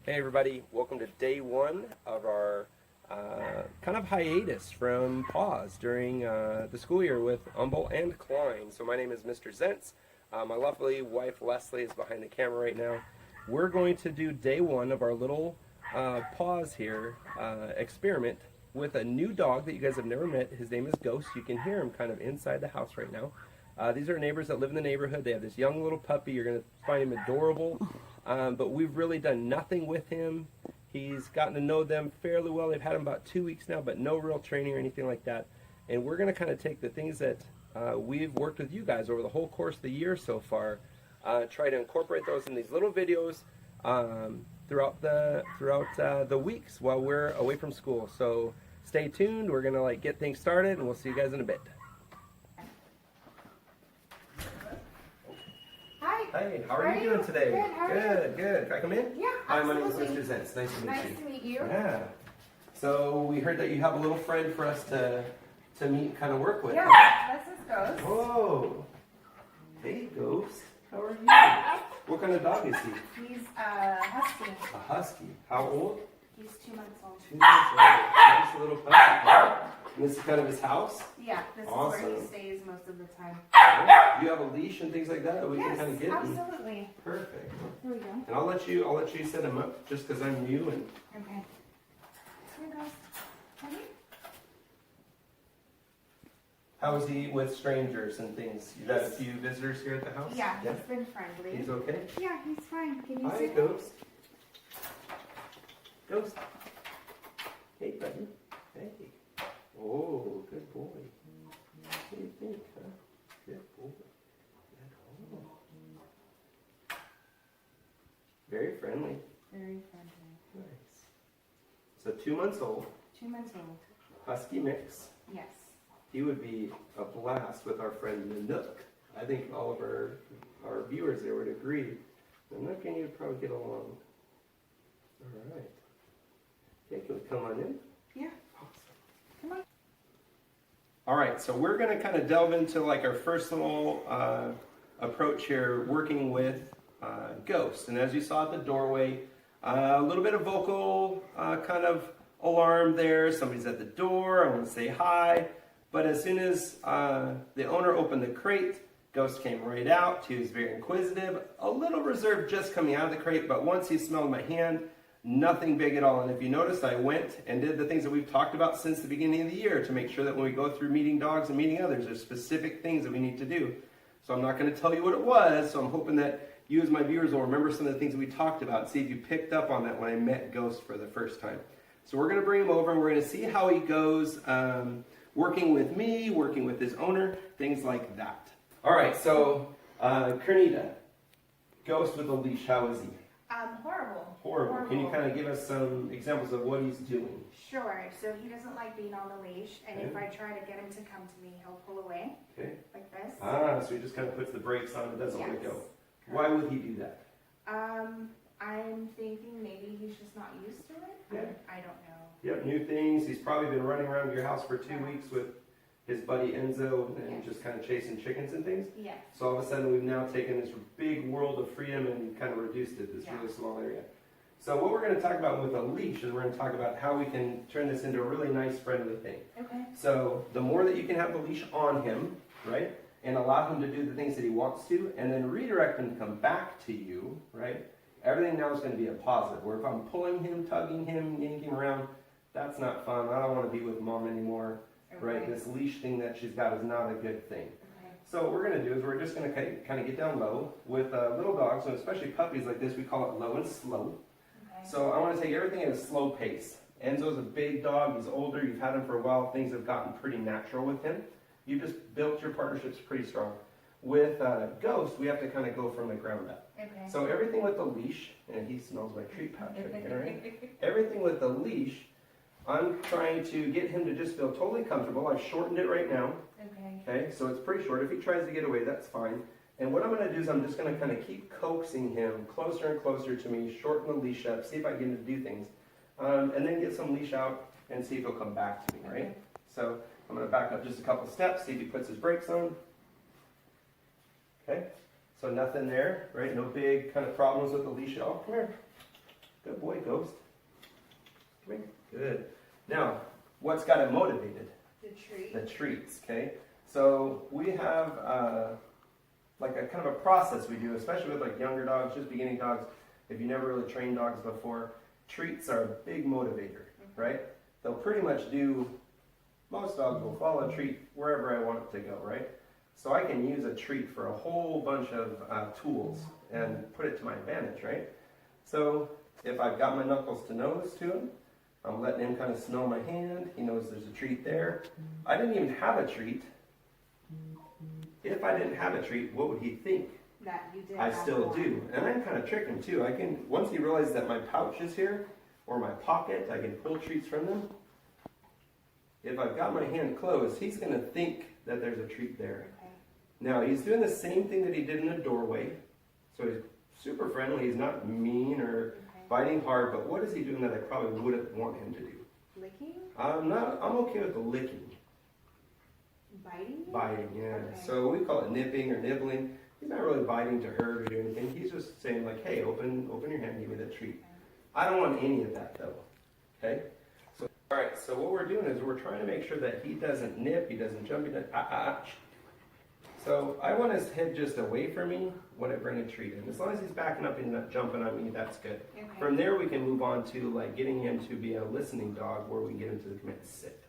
Hey everybody, welcome to day one of our kind of hiatus from Paws during the school year with Humboldt and Klein. So my name is Mr. Zentz. My lovely wife Leslie is behind the camera right now. We're going to do day one of our little Paws here experiment with a new dog that you guys have never met. His name is Ghost. You can hear him kind of inside the house right now. These are neighbors that live in the neighborhood. They have this young little puppy. You're going to find him adorable. But we've really done nothing with him. He's gotten to know them fairly well. They've had him about 2 weeks now, but no real training or anything like that. And we're going to kind of take the things that we've worked with you guys over the whole course of the year so far, try to incorporate those in these little videos throughout the weeks while we're away from school. So stay tuned. We're going to get things started, and we'll see you guys in a bit. Hey, how are you doing today? Good, how are you? Good. Can I come in? Yeah, Hi, my name is absolutely. Mr. Zentz. Nice to meet you. Nice to meet you. Yeah. So we heard that you have a little friend for us to meet and kind of work with. Yeah, this is Ghost. Whoa. Hey, Ghost. How are you? What kind of dog is he? He's a husky. A husky. How old? He's 2 months old. 2 months old. So just a little puppy. And this is kind of his house? Yeah, this Awesome. is where he stays most of the time. Do you have a leash and things like that we can kind of get? Absolutely. Perfect. Here we go. And I'll let you set him up just because I'm new and. Okay. Here goes. Ready? How is he with strangers and things? You got a few visitors here at the house? Yeah, he's been friendly. He's okay? Yeah, he's fine. Can you Hi, sit? Ghost. Ghost. Hey, buddy. Hey. Oh, good boy. What do you think, huh? Good boy. Good boy. Very friendly. Very friendly. Nice. So 2 months old. 2 months old. Husky mix. Yes. He would be a blast with our friend Nanook. I think all of our viewers there would agree. Nanook and you would probably get along. All right. Okay, can we come on in? Yeah. Awesome. Come on. All right, so we're going to kind of delve into our first little approach here, working with Ghost. And as you saw at the doorway, a little bit of vocal kind of alarm there. Somebody's at the door. I want to say hi. But as soon as the owner opened the crate, Ghost came right out. He was very inquisitive, a little reserved just coming out of the crate, but once he smelled my hand, nothing big at all. And if you noticed, I went and did the things that we've talked about since the beginning of the year to make sure that when we go through meeting dogs and meeting others, there's specific things that we need to do. So I'm not going to tell you what it was, so I'm hoping that you as my viewers will remember some of the things that we talked about and see if you picked up on that when I met Ghost for the first time. So we're going to bring him over and we're going to see how he goes working with me, working with his owner, things like that. All right, so Kernita, Ghost with a leash, how is he? Horrible. Horrible. Can you kind of give us some examples of what he's doing? Sure. So he doesn't like being on the leash, and if I try to get him to come to me, he'll pull away. Okay. Like this. Ah, so he just kind of puts the brakes on and doesn't let it go. Why would he do that? I'm thinking maybe he's just not used to it. Yeah. I don't know. Yep, new things. He's probably been running around your house for 2 weeks with his buddy Enzo and just kind of chasing chickens and things. Yeah. So all of a sudden we've now taken this big world of freedom and kind of reduced it to this really small area. So what we're going to talk about with a leash is we're going to talk about how we can turn this into a really nice, friendly thing. Okay. So the more that you can have the leash on him, right, and allow him to do the things that he wants to, and then redirect him to come back to you, right, everything now is going to be a positive. Where if I'm pulling him, tugging him, yanking him around, that's not fun. I don't want to be with mom anymore, right? This leash thing that she's got is not a good thing. So what we're going to do is we're just going to kind of get down low with little dogs, and especially puppies like this, we call it low and slow. So I want to take everything at a slow pace. Enzo's a big dog. He's older. You've had him for a while. Things have gotten pretty natural with him. You've just built your partnerships pretty strong. With Ghost, we have to kind of go from the ground up. Okay. So everything with the leash, and he smells my treat pouch right here, right? Everything with the leash, I'm trying to get him to just feel totally comfortable. I've shortened it right now. Okay, so it's pretty short. If he tries to get away, that's fine. And what I'm going to do is I'm just going to kind of keep coaxing him closer and closer to me, shorten the leash up, see if I can get him to do things, and then get some leash out and see if he'll come back to me, right? So I'm going to back up just a couple steps, see if he puts his brakes on. Okay, so nothing there, right? No big kind of problems with the leash at all. Come here. Good boy, Ghost. Come here. Good. Now, what's got him motivated? The treat. The treats, okay? So we have like a kind of a process we do, especially with like younger dogs, just beginning dogs. If you never really trained dogs before, treats are a big motivator, right? They'll pretty much do, most dogs will follow a treat wherever I want it to go, right? So I can use a treat for a whole bunch of tools and put it to my advantage, right? So if I've got my knuckles to nose to him, I'm letting him kind of smell my hand. He knows there's a treat there. I didn't even have a treat. If I didn't have a treat, what would he think? That you did. I have still one. do. And I can kind of trick him too. I can, once he realizes that my pouch is here, or my pocket, I can pull treats from them. If I've got my hand closed, he's going to think that there's a treat there. Okay. Now, he's doing the same thing that he did in the doorway. So he's super friendly. He's not mean or biting hard, but what is he doing that I probably wouldn't want him to do? Licking? I'm okay with the licking. Biting? Biting, yeah. Okay. So we call it nipping or nibbling. He's not really biting to hurt or do anything. He's just saying like, hey, open your hand, give me that treat. I don't want any of that though, okay? So, all right, so what we're doing is we're trying to make sure that he doesn't nip, he doesn't jump, he doesn't, So I want his head just away from me when I bring a treat in. As long as he's backing up and not jumping on me, that's good. Okay. From there we can move on to like getting him to be a listening dog where we get him to the command sit.